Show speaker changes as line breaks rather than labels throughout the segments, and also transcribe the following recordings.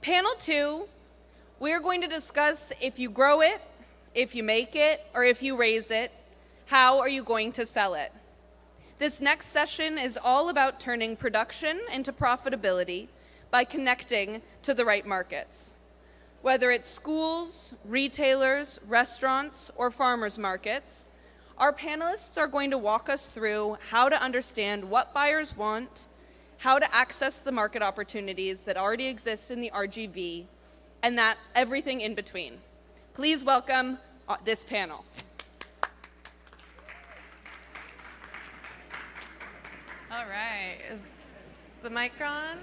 Panel 2, we are going to discuss if you grow it, if you make it, or if you raise it, how are you going to sell it? This next session is all about turning production into profitability by connecting to the right markets. Whether it's schools, retailers, restaurants, or farmers markets, our panelists are going to walk us through how to understand what buyers want, how to access the market opportunities that already exist in the RGV, and that everything in between. Please welcome this panel.
All right, is the mic on?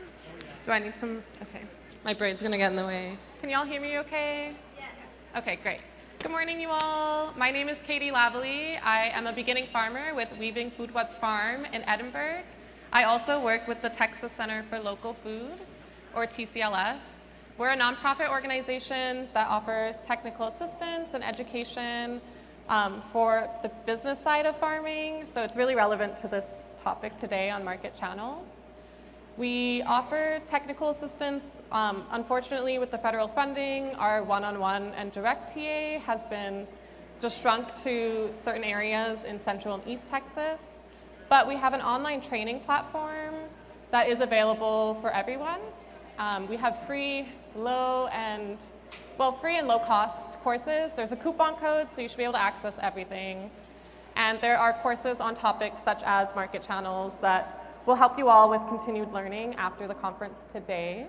Do I need some? Okay, my brain's gonna get in the way. Can y'all hear me okay? Yes. Okay, great. Good morning, you all. My name is Katie Lavely. I am a beginning farmer with Weaving Food Web's farm in Edinburgh. I also work with the Texas Center for Local Food, or TCLF. We're a nonprofit organization that offers technical assistance and education for the business side of farming, so it's really relevant to this topic today on market channels. We offer technical assistance. Unfortunately, with the federal funding, our one-on-one and direct TA has been just shrunk to certain areas in Central and East Texas. But we have an online training platform that is available for everyone. We have free and low cost courses. There's a coupon code, so you should be able to access everything. And there are courses on topics such as market channels that will help you all with continued learning after the conference today.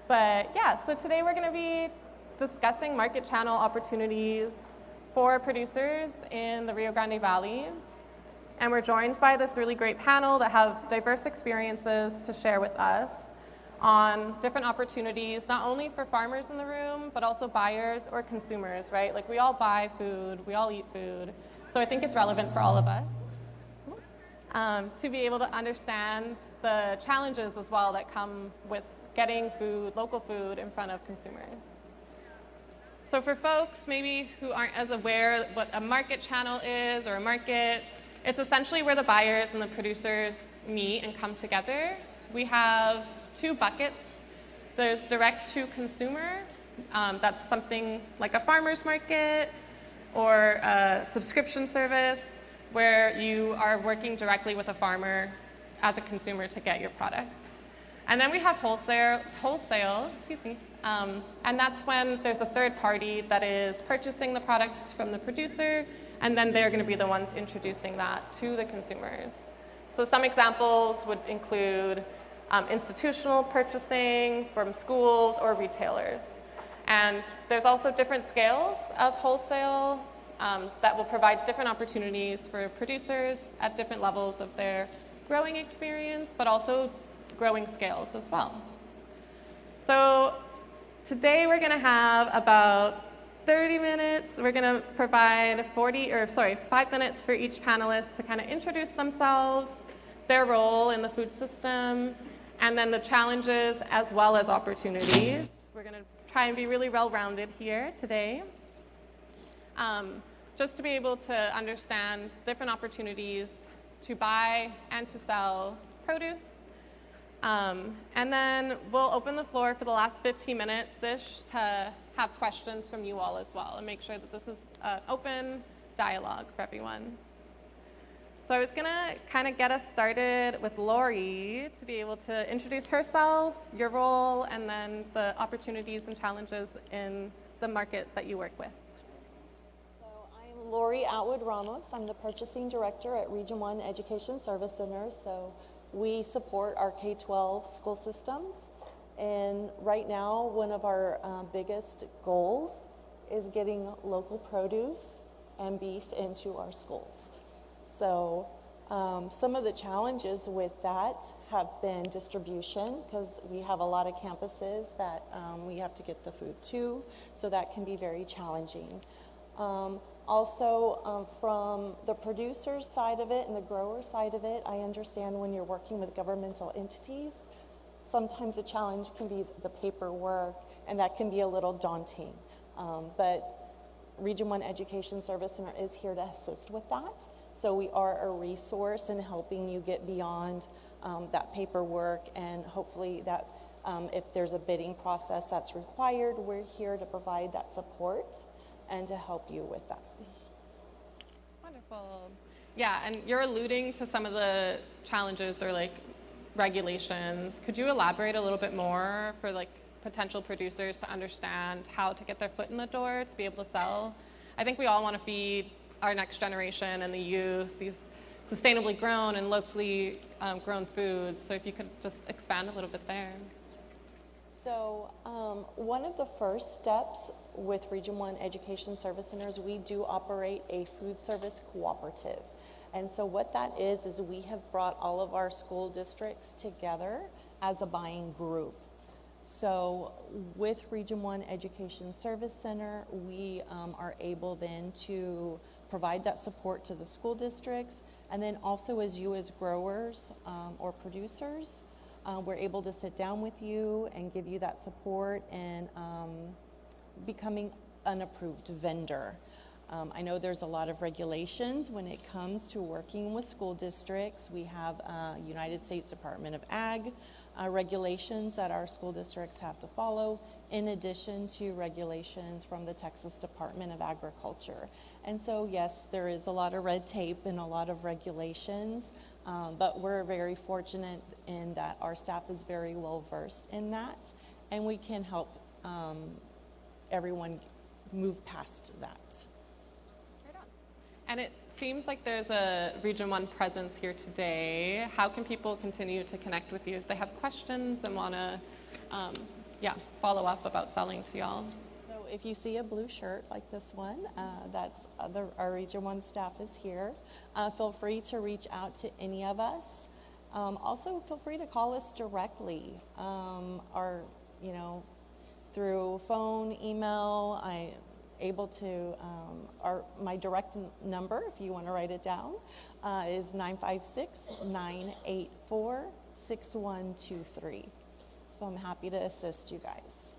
But yeah, so today we're gonna be discussing market channel opportunities for producers in the Rio Grande Valley. And we're joined by this really great panel that have diverse experiences to share with us on different opportunities, not only for farmers in the room, but also buyers or consumers, right? Like we all buy food, we all eat food. So I think it's relevant for all of us to be able to understand the challenges as well that come with getting food, local food, in front of consumers. So for folks maybe who aren't as aware what a market channel is or a market, it's essentially where the buyers and the producers meet and come together. We have two buckets. There's direct to consumer. That's something like a farmer's market or a subscription service where you are working directly with a farmer as a consumer to get your product. And then we have wholesale, and that's when there's a third party that is purchasing the product from the producer, and then they're going to be the ones introducing that to the consumers. So some examples would include institutional purchasing from schools or retailers. And there's also different scales of wholesale that will provide different opportunities for producers at different levels of their growing experience, but also growing scales as well. So today we're going to have about 30 minutes. We're going to provide 5 minutes for each panelist to kind of introduce themselves, their role in the food system, and then the challenges as well as opportunities. We're going to try and be really well-rounded here today, just to be able to understand different opportunities to buy and to sell produce. And then we'll open the floor for the last 15 minutes-ish to have questions from you all as well and make sure that this is an open dialogue for everyone. So I was gonna kind of get us started with Lori to be able to introduce herself, your role, and then the opportunities and challenges in the market that you work with.
So I'm Lori Atwood Ramos. I'm the purchasing director at Region 1 Education Service Center. So we support our K-12 school systems. And right now, one of our biggest goals is getting local produce and beef into our schools. So some of the challenges with that have been distribution, because we have a lot of campuses that we have to get the food to, so that can be very challenging. Also, from the producer's side of it and the grower side of it, I understand when you're working with governmental entities, sometimes a challenge can be the paperwork, and that can be a little daunting. But Region 1 Education Service Center is here to assist with that. So we are a resource in helping you get beyond that paperwork, and hopefully that If there's a bidding process that's required, we're here to provide that support and to help you with that.
Wonderful. Yeah, and you're alluding to some of the challenges or like regulations. Could you elaborate a little bit more for like potential producers to understand how to get their foot in the door to be able to sell? I think we all want to feed our next generation and the youth these sustainably grown and locally grown foods. So if you could just expand a little bit there.
So one of the first steps with Region 1 Education Service Centers, we do operate a food service cooperative. And so what that is we have brought all of our school districts together as a buying group. So with Region 1 Education Service Center, we are able then to provide that support to the school districts. And then also as you as growers or producers, we're able to sit down with you and give you that support and becoming an approved vendor. I know there's a lot of regulations when it comes to working with school districts. We have United States Department of Ag regulations that our school districts have to follow, in addition to regulations from the Texas Department of Agriculture. And so yes, there is a lot of red tape and a lot of regulations, but we're very fortunate in that our staff is very well versed in that, and we can help everyone move past that.
Right on. And it seems like there's a Region 1 presence here today. How can people continue to connect with you if they have questions and want to follow up about selling to y'all?
So if you see a blue shirt like this one, our Region 1 staff is here. Feel free to reach out to any of us. Also, feel free to call us directly, through phone, email. My direct number, if you want to write it down, is 956-984-6123. So I'm happy to assist you guys.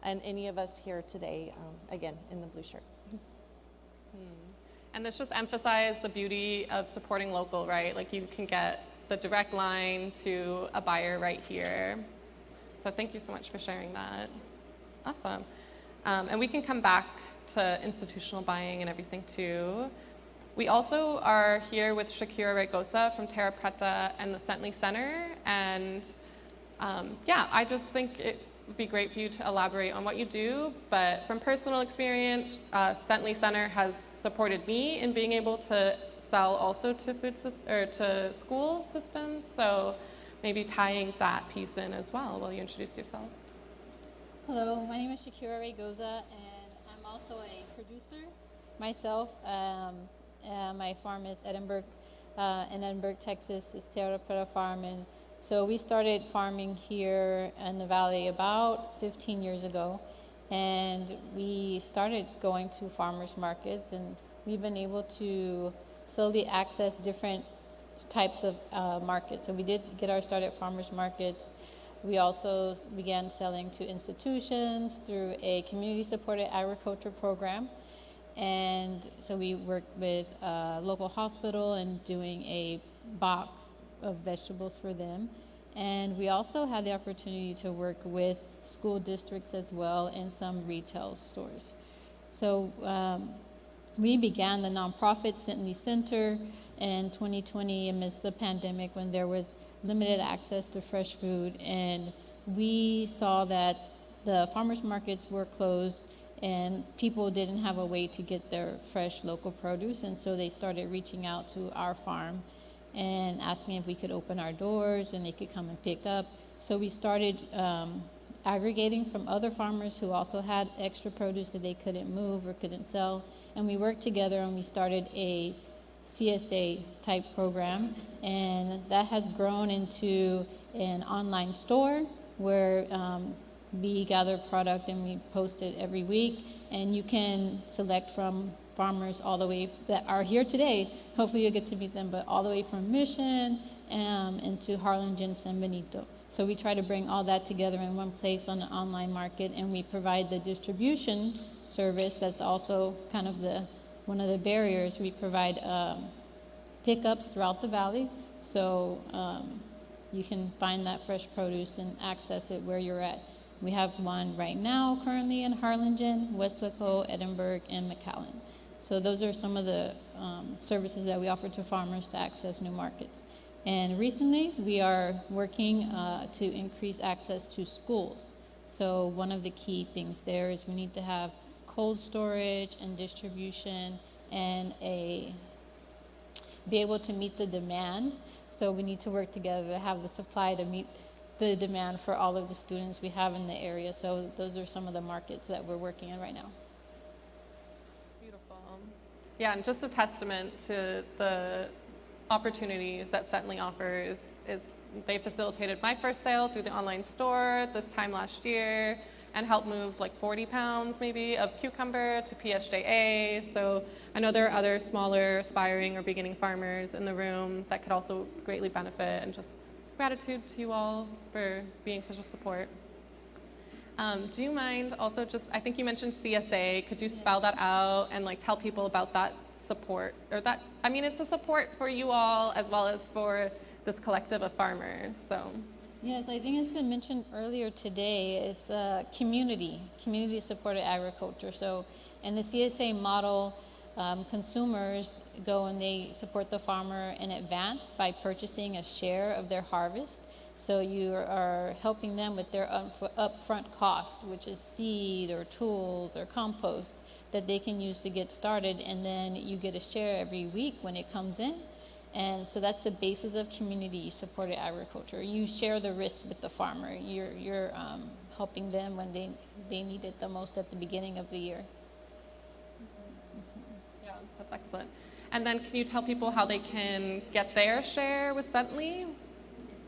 And any of us here today, again, in the blue shirt.
And this just emphasizes the beauty of supporting local, right? Like you can get the direct line to a buyer right here. So thank you so much for sharing that. Awesome. And we can come back to institutional buying and everything too. We also are here with Shakira Regosa from Terra Preta and the Sentley Center. And I just think it would be great for you to elaborate on what you do. But from personal experience, Sentley Center has supported me in being able to sell also to to school systems. So maybe tying that piece in as well while you introduce yourself.
Hello, my name is Shakira Regosa, and I'm also a producer myself. My farm is Edinburgh, in Edinburgh, Texas. It's Terra Preta Farm, and so we started farming here in the valley about 15 years ago, and we started going to farmers markets, and we've been able to slowly access different types of markets. So we did get our start at farmers markets. We also began selling to institutions through a community-supported agriculture program. And so we worked with a local hospital and doing a box of vegetables for them. And we also had the opportunity to work with school districts as well and some retail stores. So we began the nonprofit Sentley Center in 2020 amidst the pandemic when there was limited access to fresh food, and we saw that the farmers markets were closed and people didn't have a way to get their fresh local produce, and so they started reaching out to our farm and asking if we could open our doors and they could come and pick up. So we started aggregating from other farmers who also had extra produce that they couldn't move or couldn't sell, and we worked together and we started a CSA type program, and that has grown into an online store where we gather product and we post it every week, and you can select from farmers all the way that are here today. Hopefully you'll get to meet them, but all the way from Mission into Harlingen, San Benito. So we try to bring all that together in one place on the online market, and we provide the distribution service. That's also kind of one of the barriers. We provide pickups throughout the valley. So you can find that fresh produce and access it where you're at. We have one right now currently in Harlingen, Westlaco, Edinburgh, and McAllen. So those are some of the services that we offer to farmers to access new markets. And recently, we are working to increase access to schools. So one of the key things there is we need to have cold storage and distribution and be able to meet the demand. So we need to work together to have the supply to meet the demand for all of the students we have in the area. So those are some of the markets that we're working in right now.
Beautiful. Yeah, and just a testament to the opportunities that Sentinel offers is they facilitated my first sale through the online store this time last year and helped move like 40 pounds maybe of cucumber to PSJA. So I know there are other smaller aspiring or beginning farmers in the room that could also greatly benefit, and just gratitude to you all for being such a support. Do you mind also just, I think you mentioned CSA, could you spell that out and like tell people about that support, or that, I mean, it's a support for you all as well as for this collective of farmers, so.
Yes, I think it's been mentioned earlier today. It's community supported agriculture. So in the CSA model, consumers go and they support the farmer in advance by purchasing a share of their harvest. So you are helping them with their upfront cost, which is seed or tools or compost that they can use to get started, and then you get a share every week when it comes in. And so that's the basis of community-supported agriculture. You share the risk with the farmer. You're helping them when they need it the most at the beginning of the year.
Yeah, that's excellent. And then can you tell people how they can get their share with Sentinel?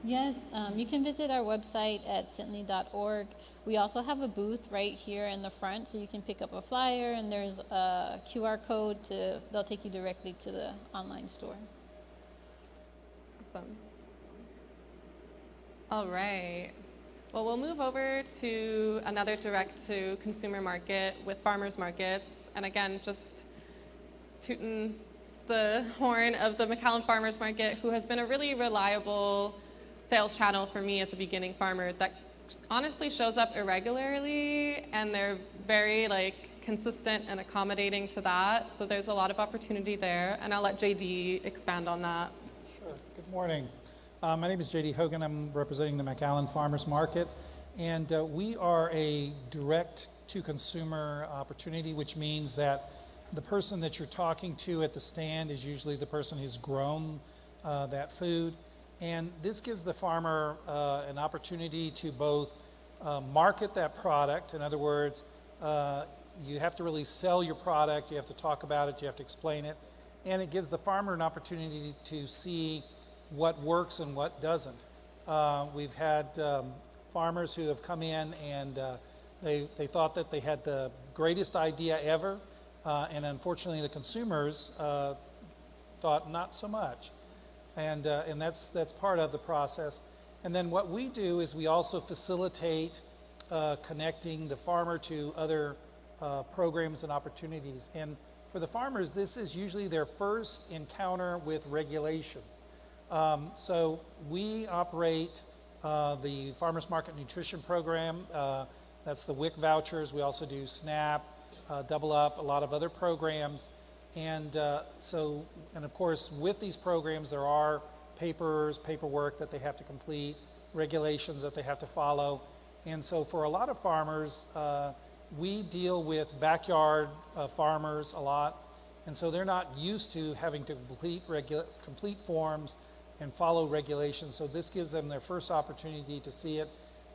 Yes, you can visit our website at centenly.org. We also have a booth right here in the front, so you can pick up a flyer, and there's a QR code they'll take you directly to the online store.
Awesome. All right. Well, we'll move over to another direct-to-consumer market with farmers markets. And again, just tooting the horn of the McAllen Farmers Market, who has been a really reliable sales channel for me as a beginning farmer that honestly shows up irregularly, and they're very consistent and accommodating to that. So there's a lot of opportunity there, and I'll let JD expand on that.
Sure. Good morning. My name is JD Hogan. I'm representing the McAllen Farmers Market, and we are a direct-to-consumer opportunity, which means that the person that you're talking to at the stand is usually the person who's grown that food. And this gives the farmer an opportunity to both market that product. In other words, you have to really sell your product, you have to talk about it, you have to explain it. And it gives the farmer an opportunity to see what works and what doesn't. We've had farmers who have come in and they thought that they had the greatest idea ever, and unfortunately the consumers thought not so much. And that's part of the process. And then what we do is we also facilitate connecting the farmer to other programs and opportunities. And for the farmers, this is usually their first encounter with regulations. So we operate the Farmers Market Nutrition Program. That's the WIC vouchers. We also do SNAP, Double Up, a lot of other programs. And and of course, with these programs, there are paperwork that they have to complete, regulations that they have to follow. And so for a lot of farmers, we deal with backyard farmers a lot. And so they're not used to having to complete forms and follow regulations. So this gives them their first opportunity to see it.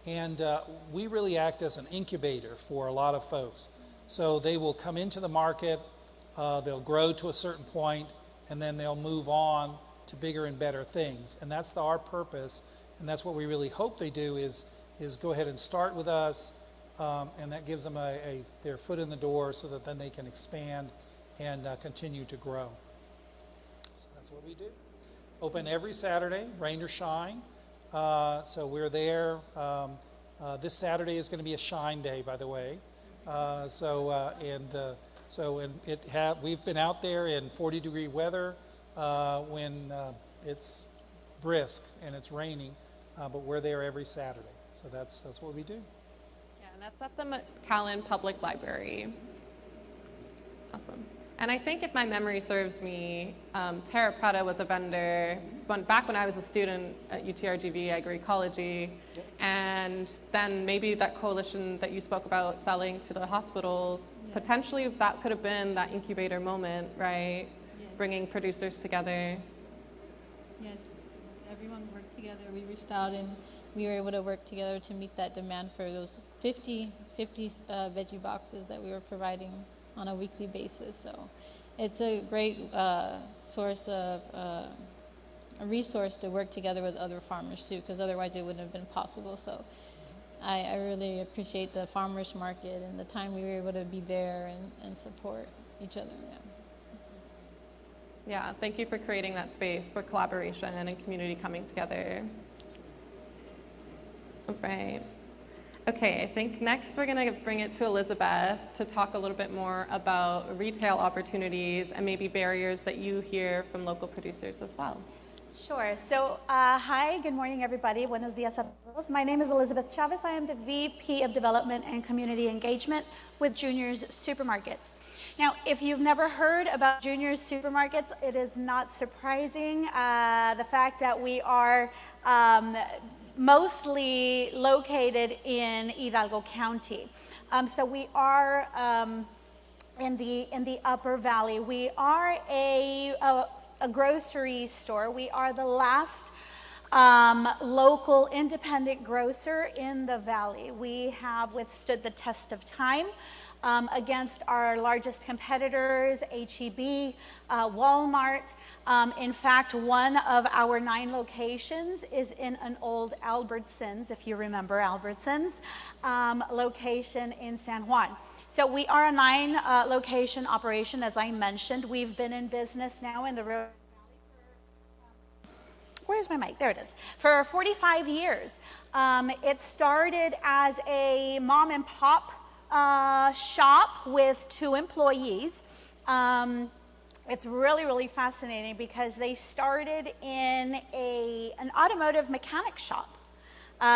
And we really act as an incubator for a lot of folks. So they will come into the market, they'll grow to a certain point, and then they'll move on to bigger and better things. And that's our purpose, and that's what we really hope they do is go ahead and start with us, and that gives them their foot in the door so that then they can expand and continue to grow. So that's what we do. Open every Saturday, rain or shine. So we're there. This Saturday is going to be a shine day, by the way. We've been out there in 40-degree weather when it's brisk and it's raining. but we're there every Saturday. So that's what we do.
Yeah, and that's at the McAllen Public Library. Awesome. And I think if my memory serves me, Terra Preta was a vendor back when I was a student at UTRGV agroecology, and then maybe that coalition that you spoke about selling to the hospitals, potentially that could have been that incubator moment, right?
Yes.
Bringing producers together.
Yes, everyone worked together. We reached out and we were able to work together to meet that demand for those 50 veggie boxes that we were providing on a weekly basis. So it's a great source of a resource to work together with other farmers too, because otherwise it wouldn't have been possible. So I really appreciate the farmers market and the time we were able to be there and support each other. Yeah.
Yeah, thank you for creating that space for collaboration and community coming together. All right. Okay, I think next we're going to bring it to Elizabeth to talk a little bit more about retail opportunities and maybe barriers that you hear from local producers as well.
Sure. So, hi, good morning, everybody. Buenos dias a todos. My name is Elizabeth Chavez. I am the VP of Development and Community Engagement with Junior's Supermarkets. Now, if you've never heard about Junior's Supermarkets, it is not surprising. The fact that we are mostly located in Hidalgo County. So we are in the Upper Valley. We are a grocery store. We are the last local independent grocer in the valley. We have withstood the test of time against our largest competitors, H-E-B, Walmart. In fact, one of our 9 locations is in an old Albertsons, if you remember Albertsons, location in San Juan. So we are a 9 location operation, as I mentioned. We've been in business now in the Rio Valley for, where's my mic? There it is. For 45 years. It started as a mom and pop shop with 2 employees. It's really, really fascinating because they started in an automotive mechanic shop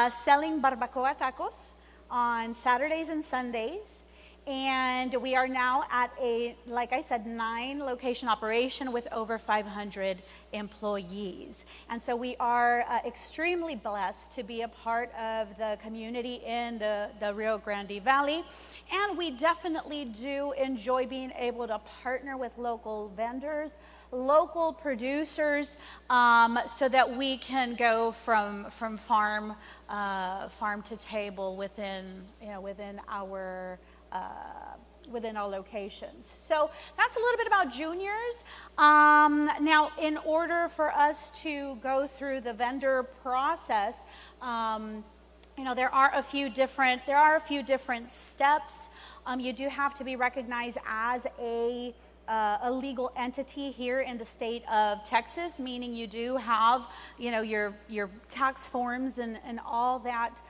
selling barbacoa tacos on Saturdays and Sundays. And we are now at a, like I said, 9 location operation with over 500 employees. And so we are extremely blessed to be a part of the community in the Rio Grande Valley. And we definitely do enjoy being able to partner with local vendors, local producers, so that we can go from farm to table within our locations. So that's a little bit about Juniors. Now, in order for us to go through the vendor process, there are a few different steps. You do have to be recognized as a legal entity here in the state of Texas, meaning you do have, your tax forms and all that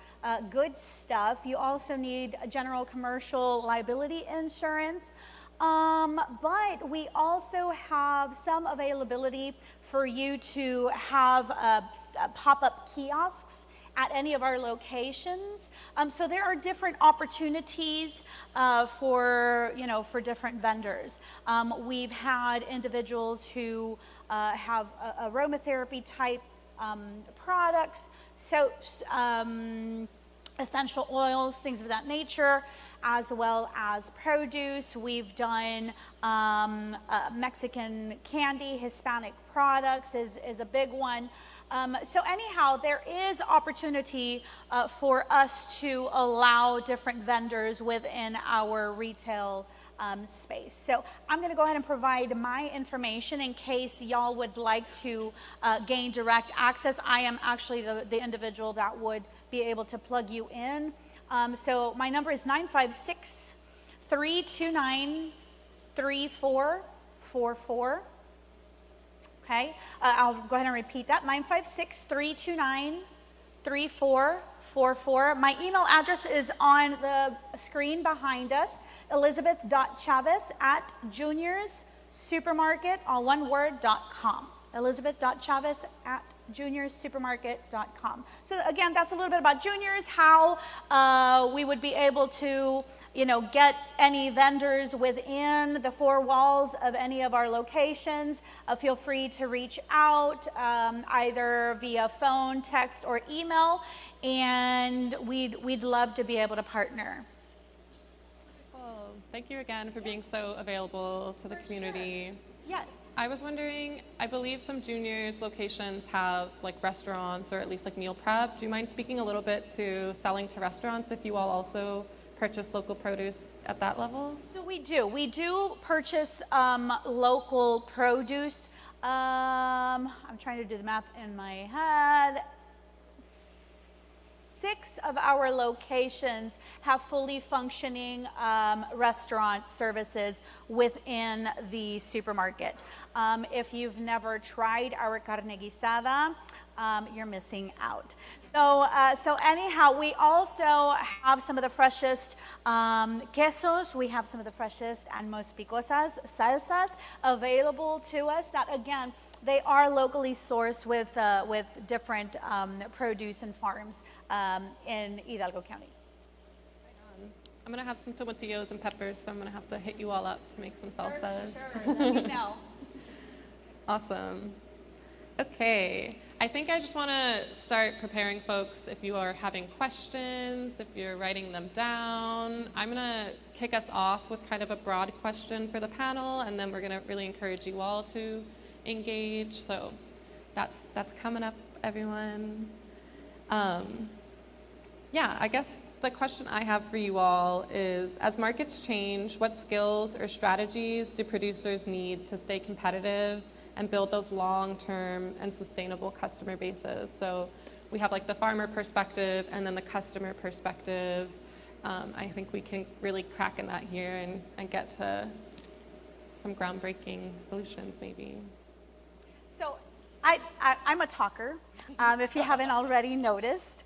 good stuff. You also need general commercial liability insurance. But we also have some availability for you to have pop-up kiosks at any of our locations. So there are different opportunities for different vendors. We've had individuals who have aromatherapy type products, soaps, essential oils, things of that nature, as well as produce. We've done Mexican candy, Hispanic products is a big one. So anyhow, there is opportunity for us to allow different vendors within our retail space. So I'm going to go ahead and provide my information in case y'all would like to gain direct access. I am actually the individual that would be able to plug you in. So my number is 956-329-3444. Okay, I'll go ahead and repeat that, 956-329-3444. My email address is on the screen behind us, elizabeth.chavez@juniorssupermarket, all one word, .com. elizabeth.chavez@juniorsupermarket.com. So again, that's a little bit about Juniors, how we would be able to, get any vendors within the four walls of any of our locations. Feel free to reach out either via phone, text, or email, and we'd love to be able to partner.
Well, thank you again for being so available to the community.
Yes.
I was wondering, I believe some Juniors locations have like restaurants or at least like meal prep. Do you mind speaking a little bit to selling to restaurants if you all also purchase local produce at that level?
So we do. We do purchase local produce. I'm trying to do the math in my head. 6 of our locations have fully functioning restaurant services within the supermarket. If you've never tried our carne guisada, you're missing out. So anyhow, we also have some of the freshest quesos. We have some of the freshest and most picosas salsas available to us. That again, they are locally sourced with different produce and farms in Hidalgo County.
I'm gonna have some tomatillos and peppers, so I'm gonna have to hit you all up to make some salsas.
Sure, let me know.
Awesome. Okay, I think I just want to start preparing folks if you are having questions, if you're writing them down. I'm going to kick us off with kind of a broad question for the panel, and then we're going to really encourage you all to engage. So that's coming up, everyone. Yeah, I guess the question I have for you all is, as markets change, what skills or strategies do producers need to stay competitive and build those long-term and sustainable customer bases? So we have like the farmer perspective and then the customer perspective. I think we can really crack in that here and get to some groundbreaking solutions maybe.
So I'm a talker, if you haven't already noticed.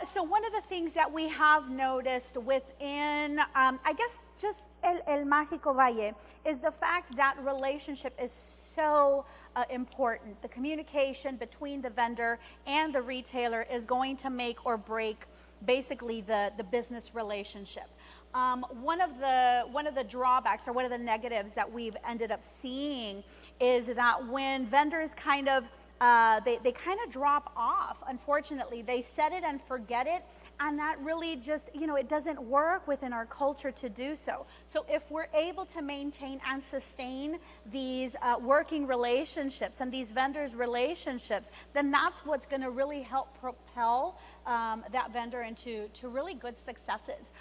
So one of the things that we have noticed within, I guess, just El Mágico Valle is the fact that relationship is so important. The communication between the vendor and the retailer is going to make or break basically the business relationship. One of the drawbacks or one of the negatives that we've ended up seeing is that when vendors kind of they kind of drop off, unfortunately. They set it and forget it, and that really just, it doesn't work within our culture to do so. So if we're able to maintain and sustain these working relationships and these vendors' relationships, then that's what's going to really help propel that vendor into really good successes.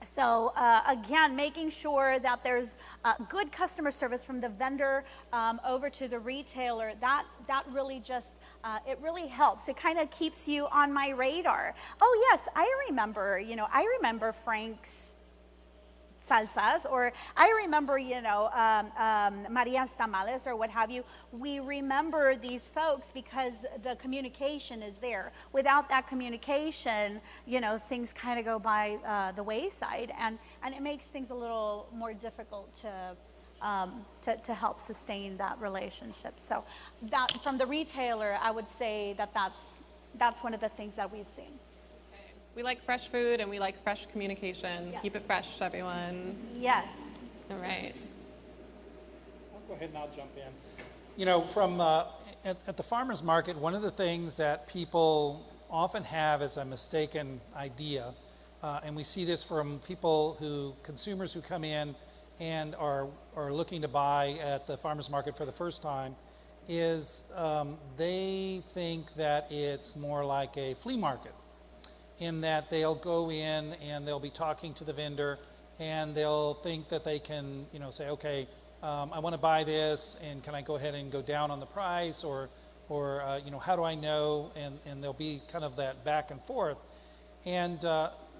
So again, making sure that there's good customer service from the vendor over to the retailer, that really just, it really helps. It kind of keeps you on my radar. Oh yes, I remember Frank's salsas, or I remember, Maria's tamales or what have you. We remember these folks because the communication is there. Without that communication, things kind of go by the wayside, and it makes things a little more difficult to help sustain that relationship. So that from the retailer, I would say that's one of the things that we've seen.
We like fresh food and we like fresh communication.
Yes.
Keep it fresh, everyone.
Yes.
All right.
I'll go ahead and I'll jump in. From at the farmer's market, one of the things that people often have as a mistaken idea, and we see this from consumers who come in and are looking to buy at the farmer's market for the first time, is they think that it's more like a flea market, in that they'll go in and they'll be talking to the vendor and they'll think that they can, say, okay, I want to buy this, and can I go ahead and go down on the price, or how do I know? And there'll be kind of that back and forth. And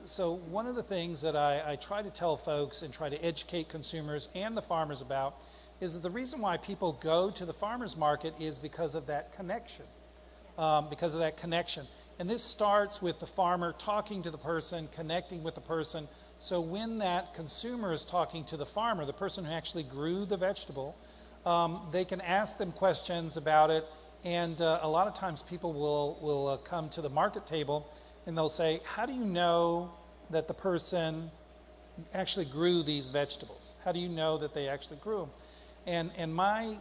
so one of the things that I try to tell folks and try to educate consumers and the farmers about is that the reason why people go to the farmer's market is because of that connection. And this starts with the farmer talking to the person, connecting with the person. So when that consumer is talking to the farmer, the person who actually grew the vegetable, they can ask them questions about it, and a lot of times people will come to the market table and they'll say, how do you know that the person actually grew these vegetables? How do you know that they actually grew them? And my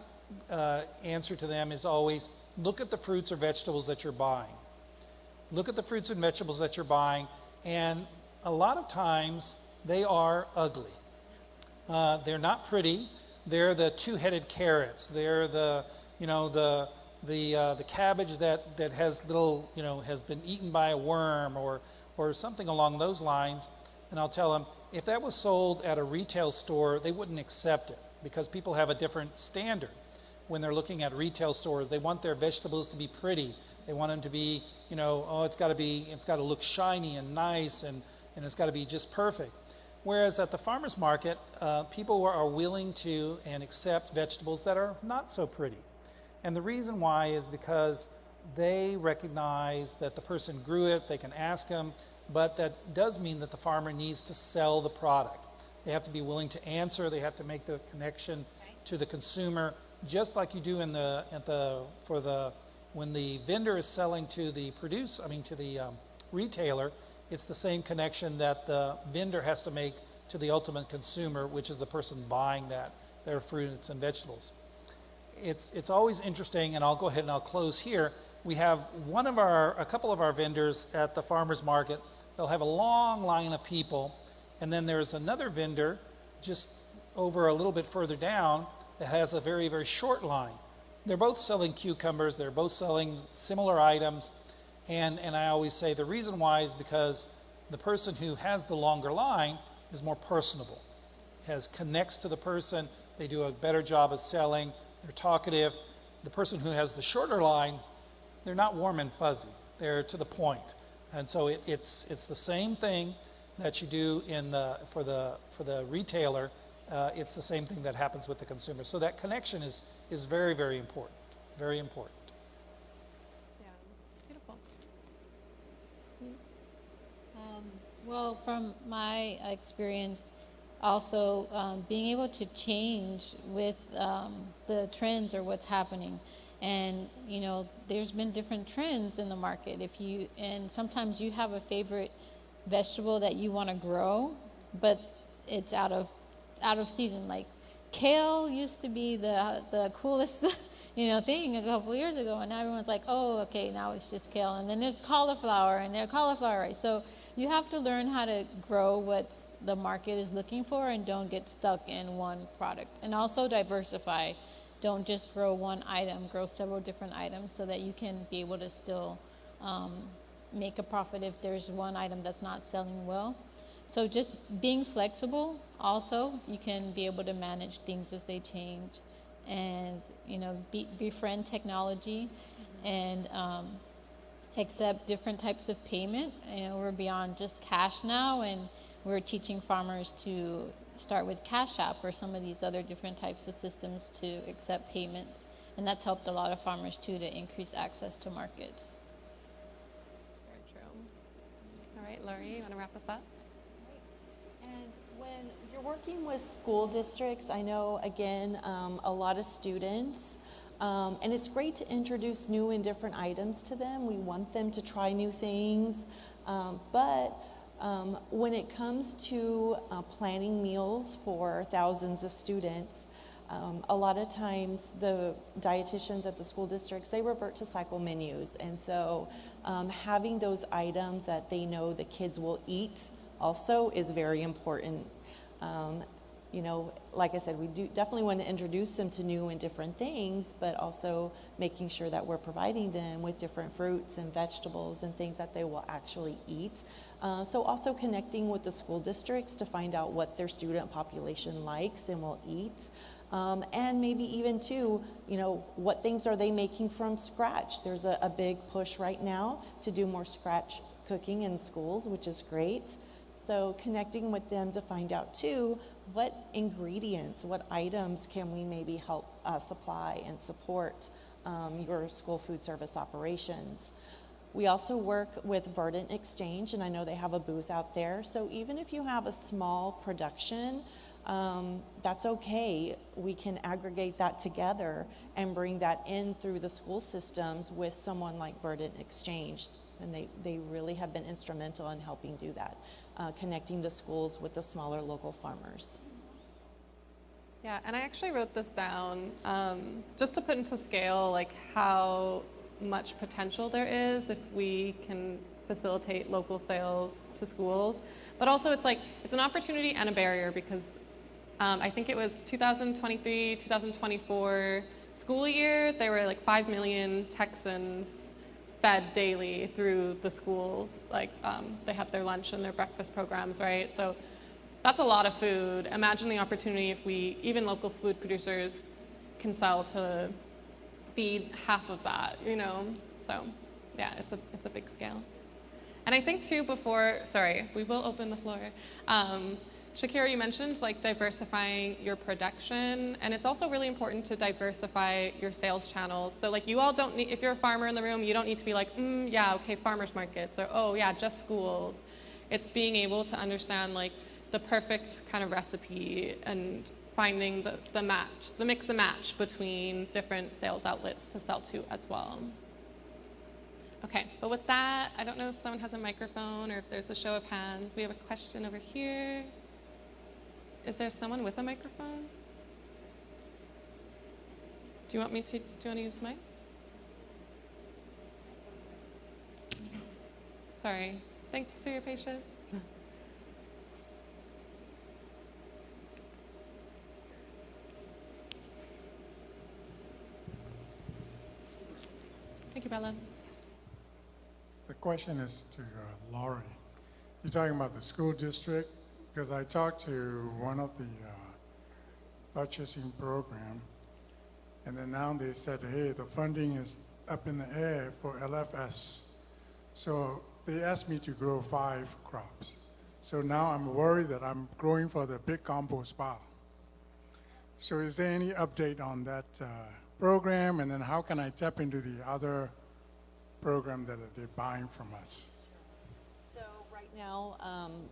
answer to them is always, look at the fruits or vegetables that you're buying. Look at the fruits and vegetables that you're buying, and a lot of times they are ugly. They're not pretty. They're the two-headed carrots. They're the cabbage that has little, has been eaten by a worm or something along those lines. And I'll tell them, if that was sold at a retail store, they wouldn't accept it because people have a different standard when they're looking at retail stores. They want their vegetables to be pretty. They want them to be, it's got to look shiny and nice, and it's got to be just perfect. Whereas at the farmer's market, people are willing to and accept vegetables that are not so pretty. And the reason why is because they recognize that the person grew it, they can ask them, but that does mean that the farmer needs to sell the product. They have to be willing to answer, they have to make the connection to the consumer, just like you do when the vendor is selling to the retailer. It's the same connection that the vendor has to make to the ultimate consumer, which is the person buying their fruits and vegetables. It's always interesting, and I'll go ahead and I'll close here. We have a couple of our vendors at the farmer's market. They'll have a long line of people, and then there's another vendor just over a little bit further down that has a very, very short line. They're both selling cucumbers. They're both selling similar items. And I always say the reason why is because the person who has the longer line is more personable, connects to the person. They do a better job of selling. They're talkative. The person who has the shorter line, they're not warm and fuzzy. They're to the point. And so it's the same thing that you do for the retailer. It's the same thing that happens with the consumer. So that connection is very, very important. Very important.
Yeah, beautiful.
Well, from my experience, also being able to change with the trends or what's happening. And, there's been different trends in the market. And sometimes you have a favorite vegetable that you want to grow, but it's out of season. Like kale used to be the coolest thing a couple years ago, and now everyone's like, oh, okay, now it's just kale. And then there's cauliflower, and there's cauliflower rice. So you have to learn how to grow what the market is looking for and don't get stuck in one product. And also diversify. Don't just grow one item, grow several different items so that you can be able to still make a profit if there's one item that's not selling well. So just being flexible also, you can be able to manage things as they change and, befriend technology and accept different types of payment. We're beyond just cash now, and we're teaching farmers to start with Cash App or some of these other different types of systems to accept payments. And that's helped a lot of farmers too to increase access to markets.
Very true. All right, Lori, you want to wrap us up?
And when you're working with school districts, I know, again, a lot of students, and it's great to introduce new and different items to them. We want them to try new things, but when it comes to planning meals for thousands of students, a lot of times the dietitians at the school districts, they revert to cycle menus. And so having those items that they know the kids will eat also is very important. Like I said, we do definitely want to introduce them to new and different things, but also making sure that we're providing them with different fruits and vegetables and things that they will actually eat. So also connecting with the school districts to find out what their student population likes and will eat. And maybe even too, what things are they making from scratch? There's a big push right now to do more scratch cooking in schools, which is great. So connecting with them to find out too, what ingredients, what items can we maybe help supply and support your school food service operations. We also work with Verdant Exchange, and I know they have a booth out there. So even if you have a small production, that's okay. We can aggregate that together and bring that in through the school systems with someone like Verdant Exchange. And they really have been instrumental in helping do that, connecting the schools with the smaller local farmers.
Yeah, and I actually wrote this down just to put into scale like how much potential there is if we can facilitate local sales to schools. But also it's an opportunity and a barrier because I think it was 2023, 2024 school year, there were like 5 million Texans fed daily through the schools. They have their lunch and their breakfast programs, right? So that's a lot of food. Imagine the opportunity if even local food producers can sell to feed half of that, you know? So yeah, it's a big scale. And I think too we will open the floor. Shakira, you mentioned diversifying your production, and it's also really important to diversify your sales channels. So you all don't need, if you're a farmer in the room, you don't need to be yeah, okay, farmers markets, or oh yeah, just schools. It's being able to understand the perfect kind of recipe and finding the mix and match between different sales outlets to sell to as well. Okay, but with that, I don't know if someone has a microphone or if there's a show of hands. We have a question over here. Is there someone with a microphone? Do you want to use the mic? Sorry, thanks for your patience. Thank you, Bella.
The question is to Laurie. You're talking about the school district, because I talked to one of the purchasing program, and then now they said, hey, the funding is up in the air for LFS. So they asked me to grow 5 crops. So now I'm worried that I'm growing for the big compost pile. So is there any update on that program, and then how can I tap into the other program that they're buying from us?
So right now,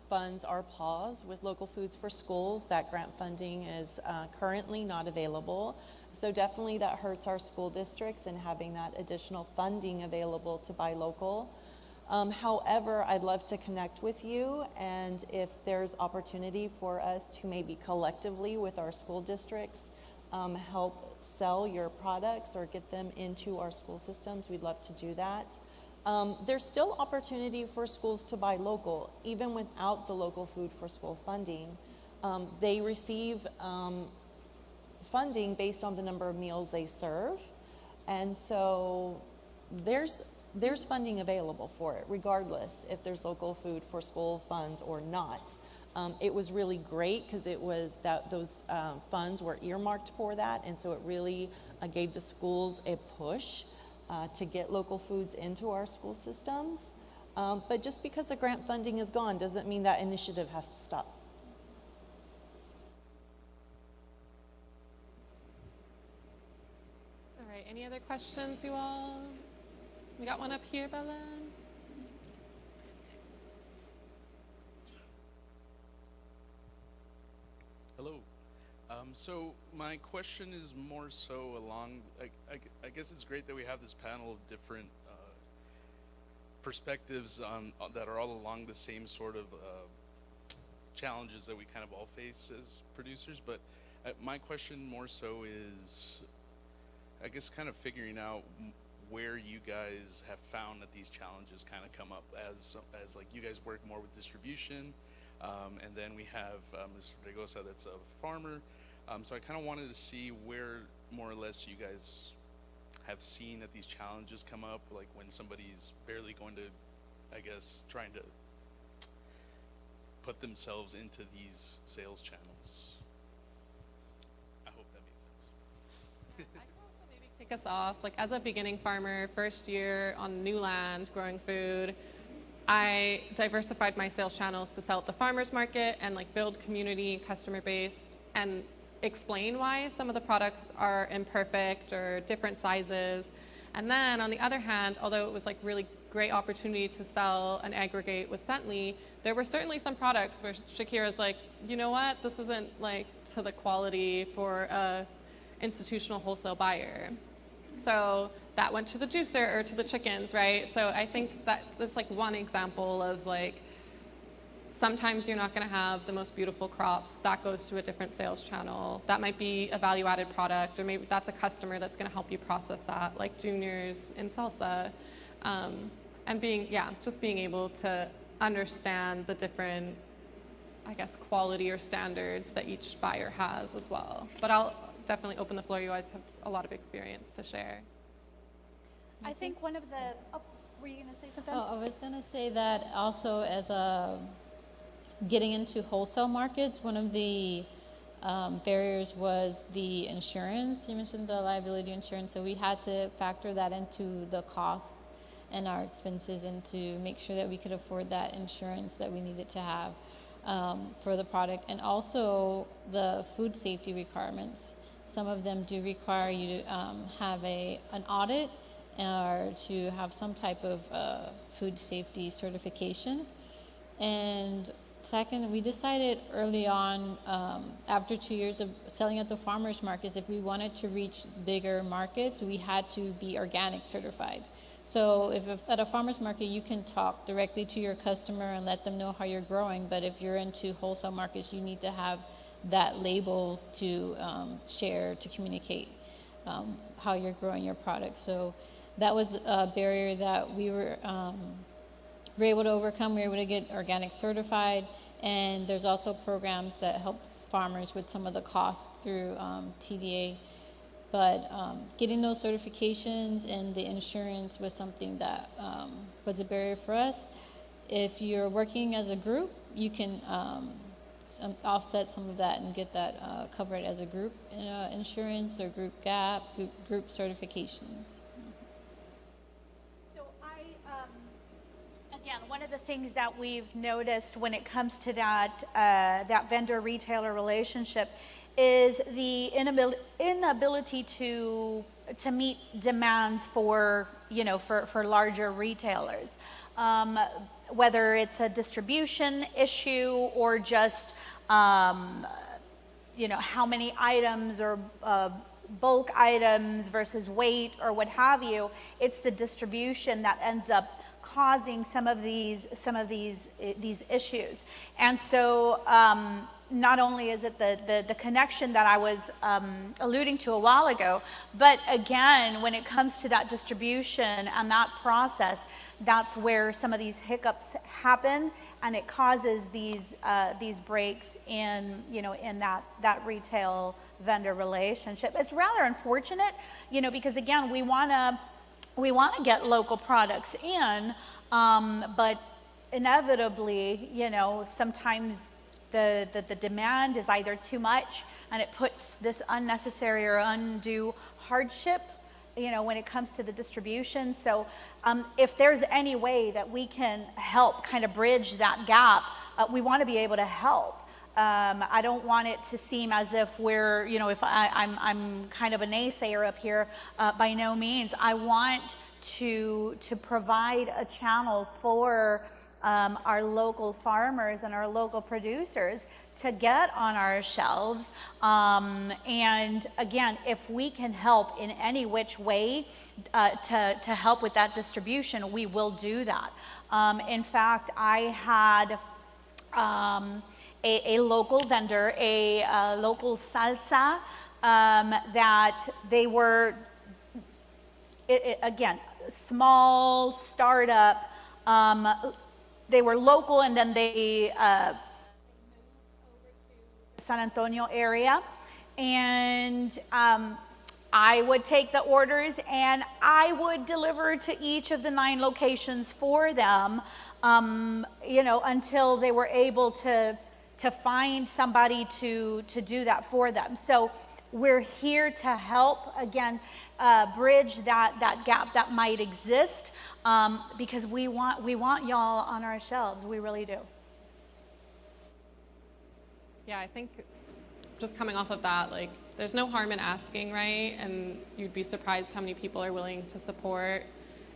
funds are paused with Local Foods for Schools. That grant funding is currently not available. So definitely that hurts our school districts and having that additional funding available to buy local. However, I'd love to connect with you, and if there's opportunity for us to maybe collectively with our school districts help sell your products or get them into our school systems, we'd love to do that. There's still opportunity for schools to buy local, even without the Local Food for School funding. They receive funding based on the number of meals they serve, and so there's funding available for it, regardless if there's Local Food for School funds or not. It was really great because it was those funds were earmarked for that, and so it really gave the schools a push to get local foods into our school systems. But just because the grant funding is gone doesn't mean that initiative has to stop.
All right, any other questions, you all? We got one up here, Bella.
Hello. So my question is more so along, I guess it's great that we have this panel of different perspectives that are all along the same sort of challenges that we kind of all face as producers, but my question more so is, I guess, kind of figuring out where you guys have found that these challenges kind of come up as like you guys work more with distribution, and then we have Mr. Regosa that's a farmer. So I kind of wanted to see where more or less you guys have seen that these challenges come up, like when somebody's barely going to, I guess, trying to put themselves into these sales channels. I hope that made sense.
I can also maybe kick us off. Like as a beginning farmer, first year on new land, growing food, I diversified my sales channels to sell at the farmers market and like build community, customer base, and explain why some of the products are imperfect or different sizes. And then on the other hand, although it was like really great opportunity to sell and aggregate with Cently, there were certainly some products where Shakira's like, you know what, this isn't like to the quality for a institutional wholesale buyer. So that went to the juicer or to the chickens, right? So I think that that's like one example of like, sometimes you're not going to have the most beautiful crops. That goes to a different sales channel. That might be a value-added product, or maybe that's a customer that's going to help you process that, like juniors in salsa. And just being able to understand the different, I guess, quality or standards that each buyer has as well. But I'll definitely open the floor. You guys have a lot of experience to share.
I think one of the, were you going to say something?
Oh, I was going to say that also as getting into wholesale markets, one of the barriers was the insurance. You mentioned the liability insurance, so we had to factor that into the costs and our expenses, and to make sure that we could afford that insurance that we needed to have for the product. And also the food safety requirements. Some of them do require you to have an audit or to have some type of food safety certification. And second, we decided early on, after 2 years of selling at the farmers markets, if we wanted to reach bigger markets, we had to be organic certified. So if at a farmer's market, you can talk directly to your customer and let them know how you're growing. But if you're into wholesale markets, you need to have that label to share, to communicate how you're growing your product. So that was a barrier that we were able to overcome. We were able to get organic certified. And there's also programs that helps farmers with some of the costs through TDA. But getting those certifications and the insurance was something that was a barrier for us. If you're working as a group, you can offset some of that and get that covered as a group insurance or group gap, group certifications.
So again, one of the things that we've noticed when it comes to that vendor-retailer relationship is the inability to meet demands for larger retailers, whether it's a distribution issue or just how many items or bulk items versus weight or what have you. It's the distribution that ends up causing some of these issues. And so not only is it the connection that I was alluding to a while ago, but again, when it comes to that distribution and that process, that's where some of these hiccups happen, and it causes these breaks in that retail vendor relationship. It's rather unfortunate, because again, we want to get local products in, but inevitably, sometimes the demand is either too much, and it puts this unnecessary or undue hardship, when it comes to the distribution. So if there's any way that we can help kind of bridge that gap, we want to be able to help. I don't want it to seem as if we're, if I'm kind of a naysayer up here. By no means. I want to provide a channel for our local farmers and our local producers to get on our shelves. And again, if we can help in any which way to help with that distribution, we will do that. In fact, I had a local vendor, a local salsa, that they were, again, small startup. They were local, and then they moved over to San Antonio area, and I would take the orders and I would deliver to each of the 9 locations for them, until they were able to find somebody to do that for them. So we're here to help, again, bridge that gap that might exist, because we want y'all on our shelves. We really do.
Yeah, I think just coming off of that, like, there's no harm in asking, right? And you'd be surprised how many people are willing to support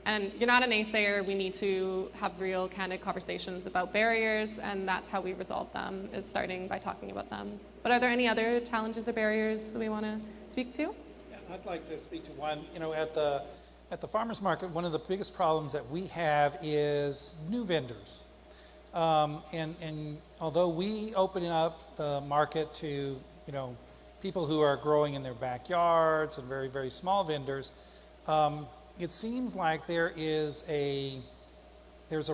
And you're not a naysayer. We need to have real, candid conversations about barriers, and that's how we resolve them, is starting by talking about them. But are there any other challenges or barriers that we want to speak to?
Yeah, I'd like to speak to one. You know, at the farmers market, one of the biggest problems that we have is new vendors. And although we open up the market to, you know, people who are growing in their backyards and very, very small vendors, it seems like there's a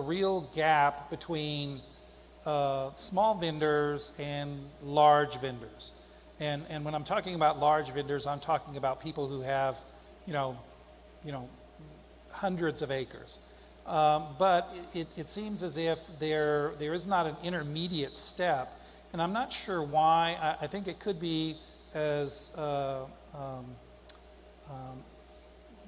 real gap between small vendors and large vendors. And when I'm talking about large vendors, I'm talking about people who have, you know, hundreds of acres. But it seems as if there is not an intermediate step, and I'm not sure why. I think it could be, as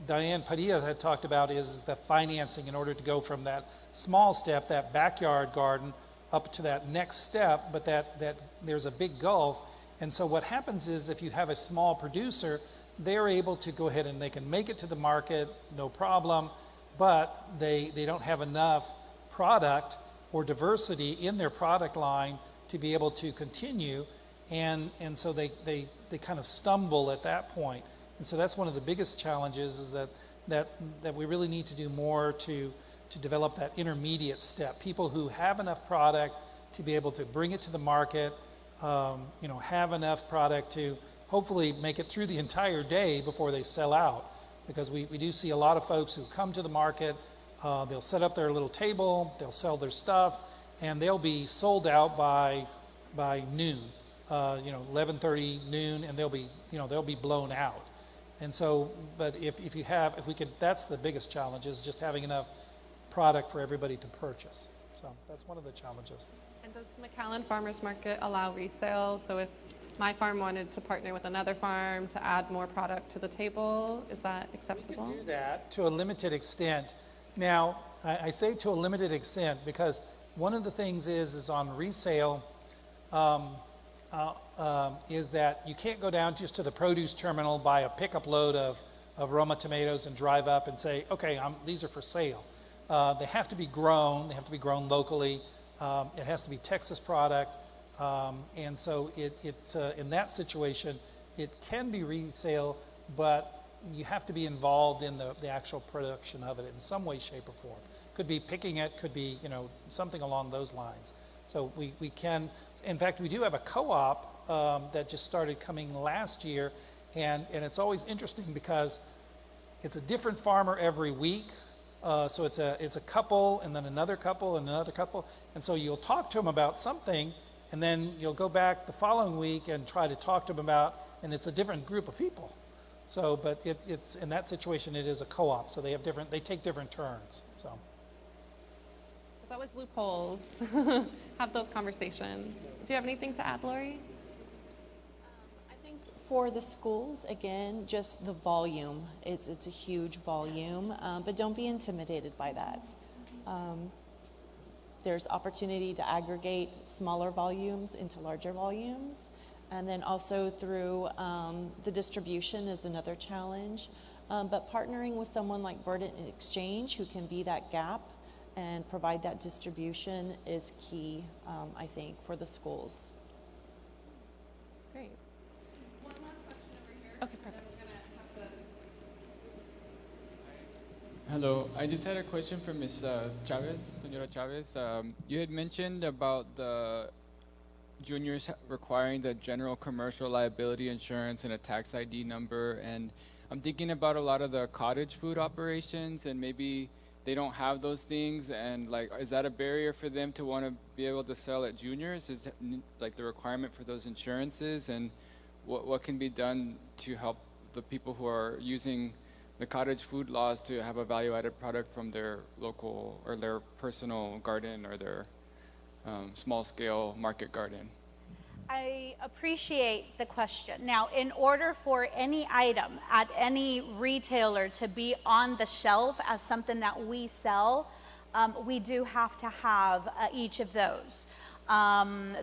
Diane Padilla had talked about, is the financing in order to go from that small step, that backyard garden, up to that next step, but that there's a big gulf. And so what happens is, if you have a small producer, they're able to go ahead and they can make it to the market, no problem, but they don't have enough product or diversity in their product line to be able to continue, and so they kind of stumble at that point. And so that's one of the biggest challenges, is that we really need to do more to develop that intermediate step. People who have enough product to be able to bring it to the market, have enough product to hopefully make it through the entire day before they sell out. Because we do see a lot of folks who come to the market, they'll set up their little table, they'll sell their stuff, and they'll be sold out by noon, 11:30, noon, and they'll be blown out. And so, but if we could, that's the biggest challenge, is just having enough product for everybody to purchase. So that's one of the challenges.
And does McAllen Farmers Market allow resale? So if my farm wanted to partner with another farm to add more product to the table, is that acceptable?
We can do that to a limited extent. Now, I say to a limited extent because one of the things is on resale, is that you can't go down just to the produce terminal, buy a pickup load of Roma tomatoes and drive up and say, okay, these are for sale. They have to be grown. They have to be grown locally. It has to be Texas product. And so in that situation, it can be resale, but you have to be involved in the actual production of it in some way, shape, or form. Could be picking it, could be something along those lines. So we can, in fact, we do have a co-op that just started coming last year, and it's always interesting because it's a different farmer every week. So it's a couple, and then another couple, and another couple, and so you'll talk to them about something, and then you'll go back the following week and try to talk to them about, and it's a different group of people. So, but it's in that situation, it is a co-op, so they take different turns. So
there's always loopholes. Have those conversations. Do you have anything to add, Lori?
I think for the schools, again, just the volume. It's a huge volume, but don't be intimidated by that. There's opportunity to aggregate smaller volumes into larger volumes. And then also through the distribution is another challenge. But partnering with someone like Verdant Exchange, who can be that gap and provide that distribution, is key, I think, for the schools.
Great.
One last question over here.
Okay, perfect.
Hello, I just had a question for Ms. Chavez, Senora Chavez. You had mentioned about the juniors requiring the general commercial liability insurance and a tax ID number, and I'm thinking about a lot of the cottage food operations, and maybe they don't have those things, and like, is that a barrier for them to want to be able to sell at juniors? Is that, like, the requirement for those insurances, and what can be done to help the people who are using the cottage food laws to have a value-added product from their local or their personal garden or their small-scale market garden?
I appreciate the question. Now, in order for any item at any retailer to be on the shelf as something that we sell, we do have to have each of those.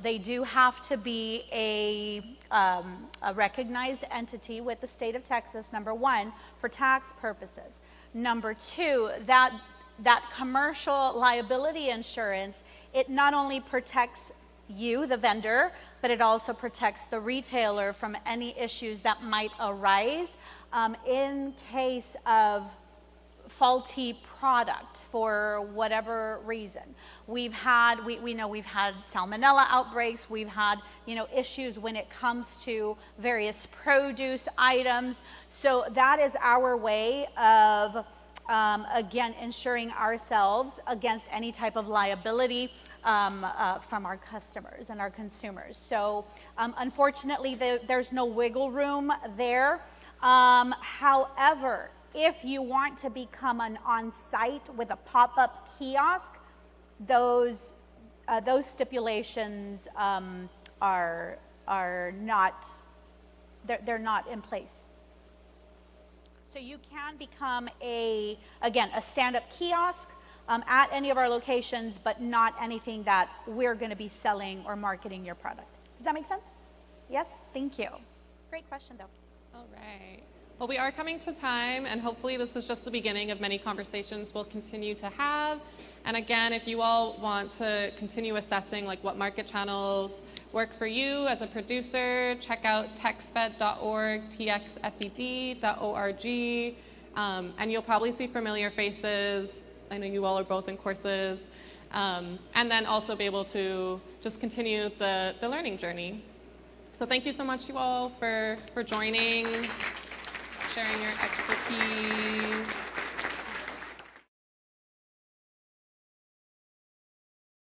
They do have to be a recognized entity with the state of Texas, number one, for tax purposes. Number two, that commercial liability insurance, it not only protects you, the vendor, but it also protects the retailer from any issues that might arise in case of faulty product for whatever reason. We know we've had salmonella outbreaks, we've had, issues when it comes to various produce items. So that is our way of, again, ensuring ourselves against any type of liability from our customers and our consumers. So unfortunately, there's no wiggle room there. However, if you want to become an on-site with a pop-up kiosk, those stipulations are not, they're not in place. So you can become a stand-up kiosk at any of our locations, but not anything that we're going to be selling or marketing your product. Does that make sense? Yes? Thank you. Great question, though.
All right. Well, we are coming to time, and hopefully this is just the beginning of many conversations we'll continue to have. And again, if you all want to continue assessing like what market channels work for you as a producer, check out texfed.org, txfed.org, and you'll probably see familiar faces. I know you all are both in courses, and then also be able to just continue the learning journey. So thank you so much, you all, for joining, sharing your expertise.